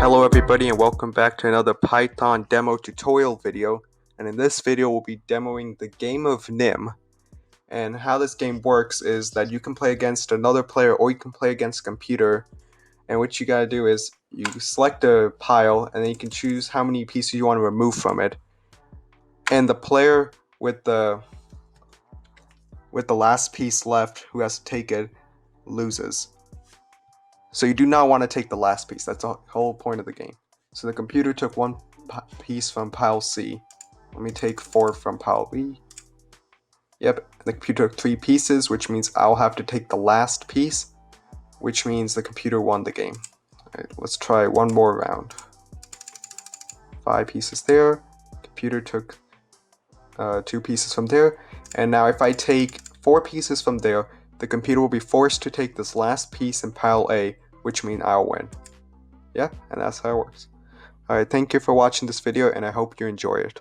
Hello everybody and welcome back to another Python demo tutorial video, and in this video we'll be demoing the game of Nim. And how this game works is that you can play against another player or you can play against a computer, and what you gotta do is you select a pile and then you can choose how many pieces you want to remove from it, and the player with the last piece left who has to take it loses. So you do not want to take the last piece. That's the whole point of the game. So the computer took one piece from pile C. Let me take 4 from pile B. Yep, the computer took 3 pieces, which means I'll have to take the last piece, which means the computer won the game. Alright, let's try one more round. 5 pieces there. Computer took 2 pieces from there. And now if I take 4 pieces from there, the computer will be forced to take this last piece in pile A, which means I'll win. Yeah, and that's how it works. Alright, thank you for watching this video and I hope you enjoy it.